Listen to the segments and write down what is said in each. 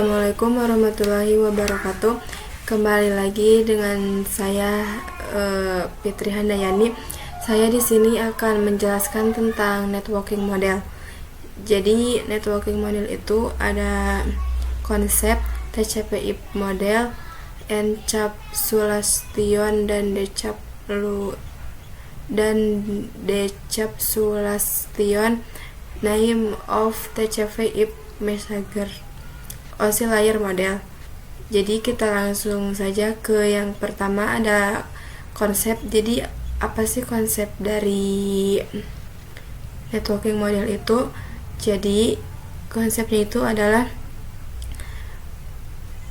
Assalamualaikum warahmatullahi wabarakatuh. Kembali lagi dengan saya Fitri Handayani. Saya di sini akan menjelaskan tentang networking model. Jadi networking model itu ada konsep TCP/IP model, encapsulation decapsulation, name of TCP/IP messenger, OSI layer model. Jadi kita langsung saja ke yang pertama, ada konsep. Jadi apa sih konsep dari networking model itu? Jadi konsepnya itu adalah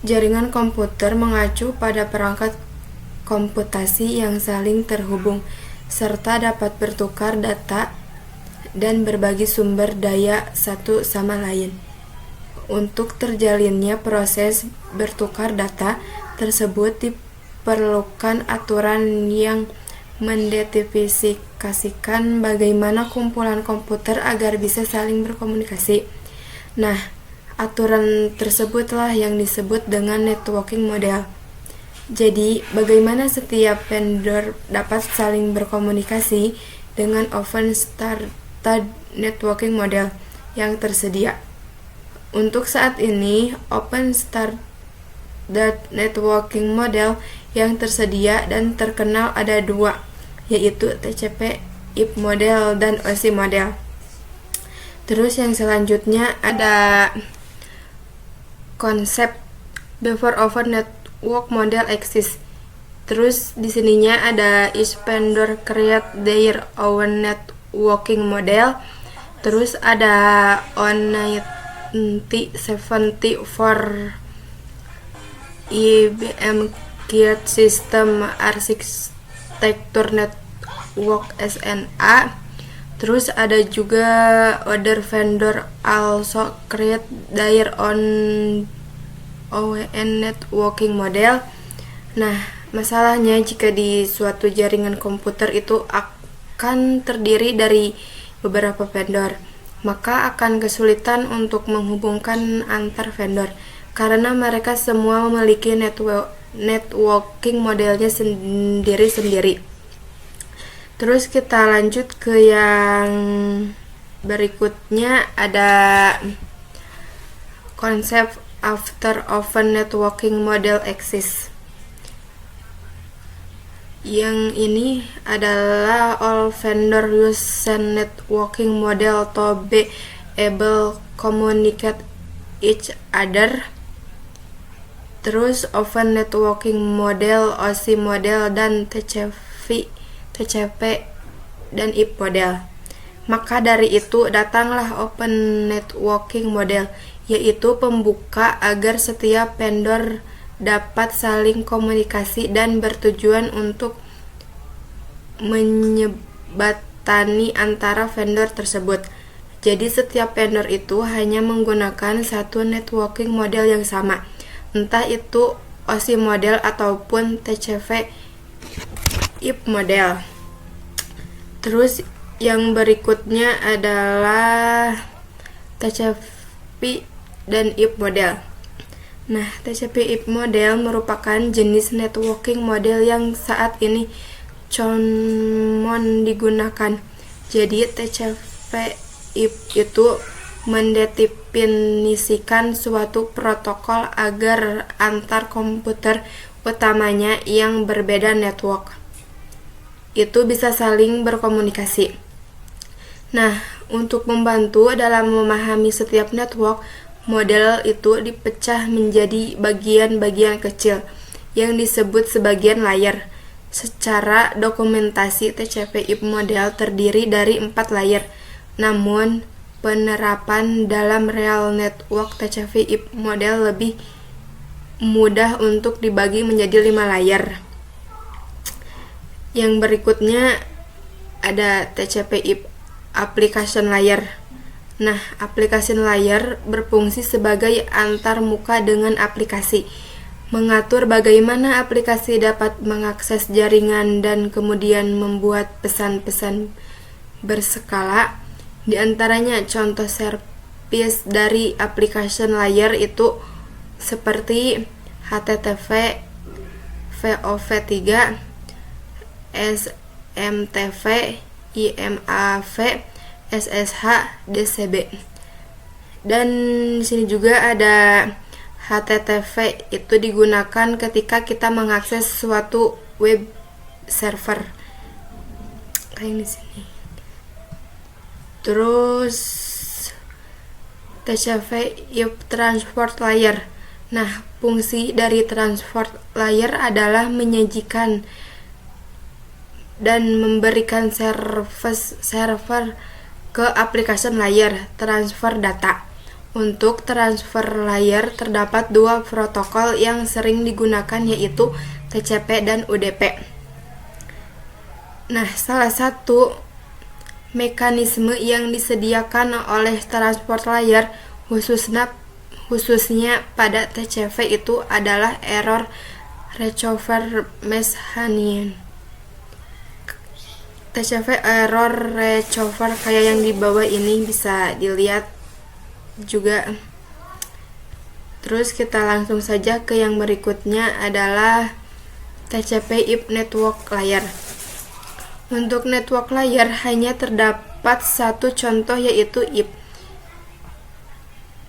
jaringan komputer mengacu pada perangkat komputasi yang saling terhubung serta dapat bertukar data dan berbagi sumber daya satu sama lain. Untuk terjalinnya proses bertukar data tersebut diperlukan aturan yang mendefiniasikan bagaimana kumpulan komputer agar bisa saling berkomunikasi. Nah, aturan tersebutlah yang disebut dengan networking model. Jadi, bagaimana setiap vendor dapat saling berkomunikasi dengan open standard networking model yang tersedia. Untuk saat ini, open standard networking model yang tersedia dan terkenal ada dua, yaitu TCP/IP model dan OSI model. Terus yang selanjutnya ada konsep before open network model exist. Terus di sininya ada each vendor create their own networking model. Terus ada on 1974 IBM Create System Architecture Network SNA. Terus ada juga other vendor also create their own OWN networking model. Nah, masalahnya jika di suatu jaringan komputer itu akan terdiri dari beberapa vendor, maka akan kesulitan untuk menghubungkan antar vendor karena mereka semua memiliki networking modelnya sendiri-sendiri. Terus kita lanjut ke yang berikutnya, ada konsep after open networking model exist. Yang ini adalah all vendor use same networking model to be able communicate each other. Terus open networking model, OSI model, dan TCP dan IP model. Maka dari itu datanglah open networking model, yaitu pembuka agar setiap vendor dapat saling komunikasi dan bertujuan untuk menyebatani antara vendor tersebut. Jadi setiap vendor itu hanya menggunakan satu networking model yang sama, entah itu OSI model ataupun TCP/IP model. Terus yang berikutnya adalah TCP dan IP model. Nah, TCP/IP model merupakan jenis networking model yang saat ini common digunakan. Jadi TCP/IP itu mendefinisikan suatu protokol agar antar komputer, utamanya yang berbeda network, itu bisa saling berkomunikasi. Nah, untuk membantu dalam memahami setiap network, model itu dipecah menjadi bagian-bagian kecil yang disebut sebagai layer. Secara dokumentasi, TCP/IP model terdiri dari 4 layer. Namun, penerapan dalam real network TCP/IP model lebih mudah untuk dibagi menjadi 5 layer. Yang berikutnya ada TCP/IP application layer. Nah, application layer berfungsi sebagai antar muka dengan aplikasi, mengatur bagaimana aplikasi dapat mengakses jaringan dan kemudian membuat pesan-pesan berskala. Di antaranya contoh service dari application layer itu seperti HTTP, VOV3, SMTV, IMAV, SSH, DCB. Dan di sini juga ada HTTP, itu digunakan ketika kita mengakses suatu web server kayak di sini. Terus TCP IP transport layer. Nah, fungsi dari transport layer adalah menyajikan dan memberikan server ke aplikasi layer transfer data. Untuk transfer layer terdapat dua protokol yang sering digunakan, yaitu TCP dan UDP. Nah, salah satu mekanisme yang disediakan oleh transport layer khususnya pada TCP itu adalah error recovery mechanism. TCP error recovery kayak yang di bawah ini bisa dilihat juga. Terus kita langsung saja ke yang berikutnya adalah TCP IP network layer. Untuk network layer hanya terdapat satu contoh, yaitu IP.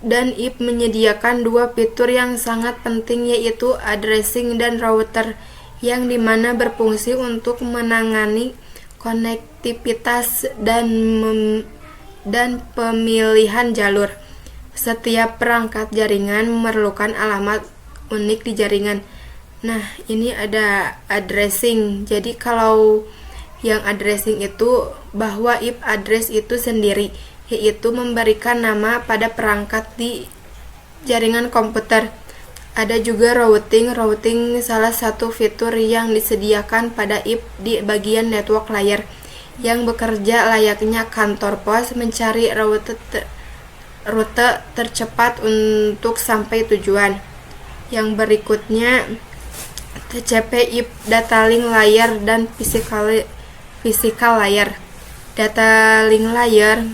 Dan IP menyediakan dua fitur yang sangat penting, yaitu addressing dan router, yang dimana berfungsi untuk menangani konektivitas dan pemilihan jalur. Setiap perangkat jaringan memerlukan alamat unik di jaringan. Nah, ini ada addressing. Jadi kalau yang addressing itu bahwa IP address itu sendiri, yaitu memberikan nama pada perangkat di jaringan komputer. Ada juga routing. Routing salah satu fitur yang disediakan pada IP di bagian network layer, yang bekerja layaknya kantor pos mencari rute tercepat untuk sampai tujuan. Yang berikutnya TCP IP data link layer dan physical layer. Data link layer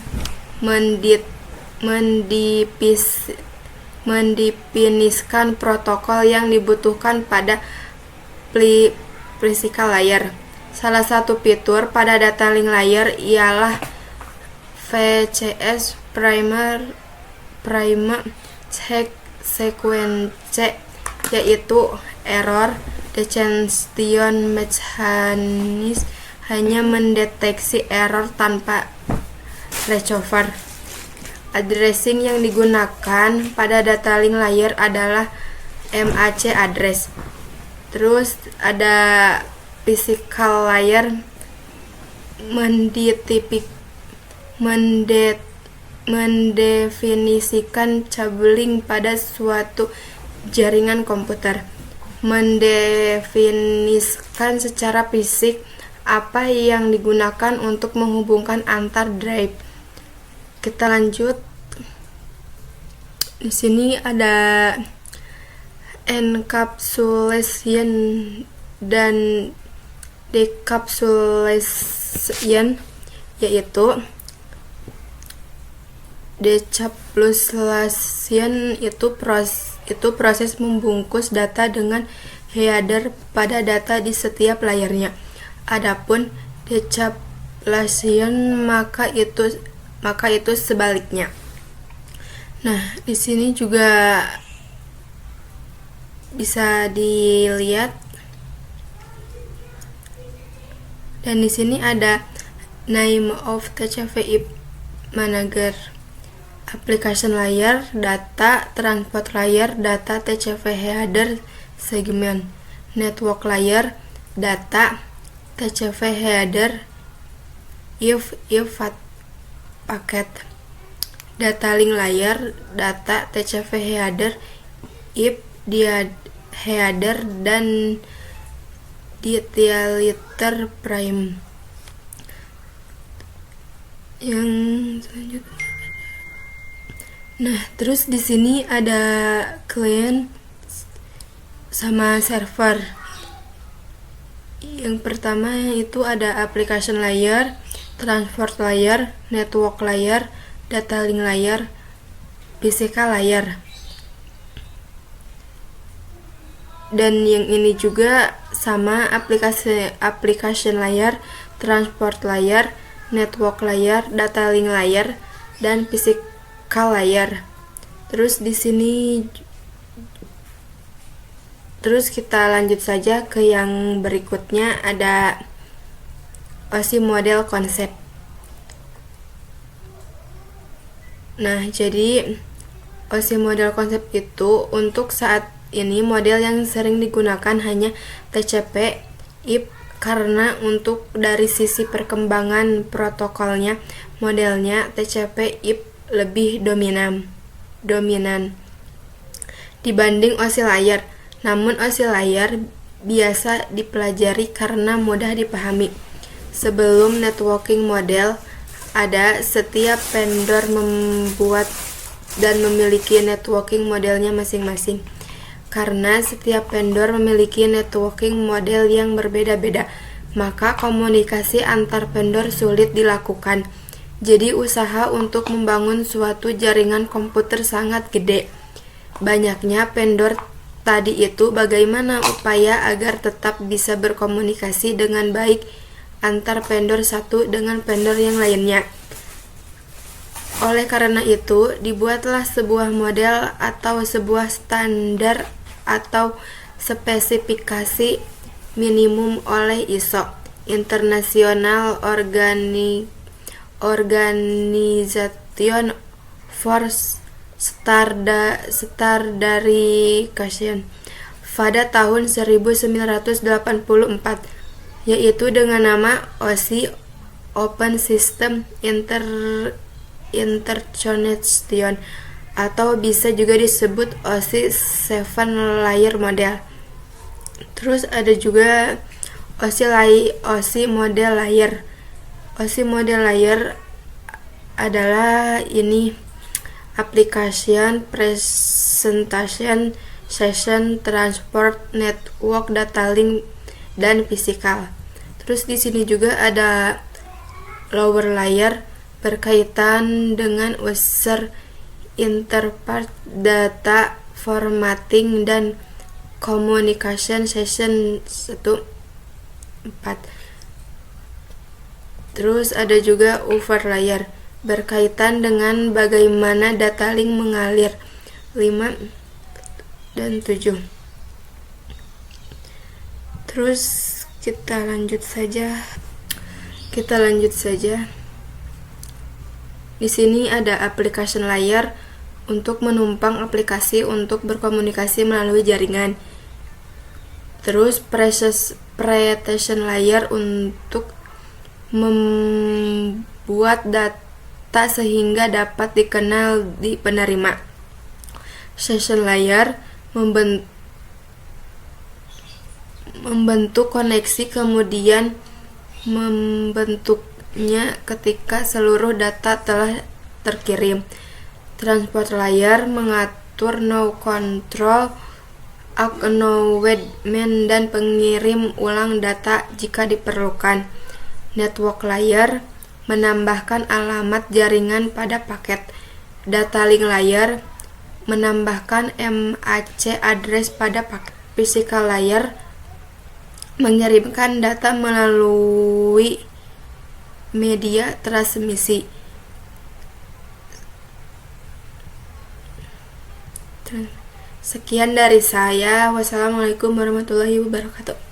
mendefinisikan protokol yang dibutuhkan pada physical layer. Salah satu fitur pada data link layer ialah VCS, prime sequence, yaitu error detection mechanism, hanya mendeteksi error tanpa recover. Addressing yang digunakan pada data link layer adalah MAC address. Terus ada physical layer, mendefinisikan cabling pada suatu jaringan komputer. Mendefinisikan secara fisik apa yang digunakan untuk menghubungkan antar drive. Kita lanjut. Di sini ada encapsulation dan decapsulation, yaitu decapsulation itu proses membungkus data dengan header pada data di setiap layernya. Adapun decapsulation maka itu sebaliknya. Nah, di sini juga bisa dilihat, dan di sini ada name of TCP IP manager, application layer, data transport layer, data TCP header segment, network layer, data TCP header if paket, data link layer, data TCP header if dia header, dan detailiter prime. Yang selanjutnya, nah terus di sini ada client sama server. Yang pertama itu ada application layer, transport layer, network layer, data link layer, physical layer. Dan yang ini juga sama, application layer, transport layer, network layer, data link layer, dan physical layer. Terus di sini kita lanjut saja ke yang berikutnya, ada OSI model konsep. Nah, jadi OSI model konsep itu untuk saat ini model yang sering digunakan hanya TCP, IP, karena untuk dari sisi perkembangan protokolnya, modelnya TCP IP lebih dominan dibanding OSI layer. Namun OSI layer biasa dipelajari karena mudah dipahami. Sebelum networking model ada, setiap vendor membuat dan memiliki networking modelnya masing-masing. Karena setiap vendor memiliki networking model yang berbeda-beda, maka komunikasi antar vendor sulit dilakukan. Jadi usaha untuk membangun suatu jaringan komputer sangat gede. Banyaknya vendor tadi itu bagaimana upaya agar tetap bisa berkomunikasi dengan baik antar vendor satu dengan vendor yang lainnya. Oleh karena itu, dibuatlah sebuah model atau sebuah standar atau spesifikasi minimum oleh ISO, International Organization for Standardization, pada tahun 1984, yaitu dengan nama OSI, Open System Interconnection, atau bisa juga disebut OSI 7 Layer Model. Terus ada juga OSI Model Layer. OSI Model Layer adalah ini application, presentation, session, transport, network, data link, dan physical. Terus di sini juga ada lower layer berkaitan dengan user interface, data formatting, dan communication session 1-4. Terus ada juga over layer berkaitan dengan bagaimana data link mengalir 5 dan 7. Terus kita lanjut saja. Di sini ada application layer untuk menumpang aplikasi untuk berkomunikasi melalui jaringan. Terus presentation layer untuk membuat data sehingga dapat dikenal di penerima. Session layer membentuk koneksi kemudian membentuknya ketika seluruh data telah terkirim. Transport layer mengatur no control, acknowledgement, dan pengirim ulang data jika diperlukan. Network layer menambahkan alamat jaringan pada paket. Data link layer menambahkan MAC address pada paket. Physical layer mengirimkan data melalui media transmisi. Sekian dari saya. Wassalamualaikum warahmatullahi wabarakatuh.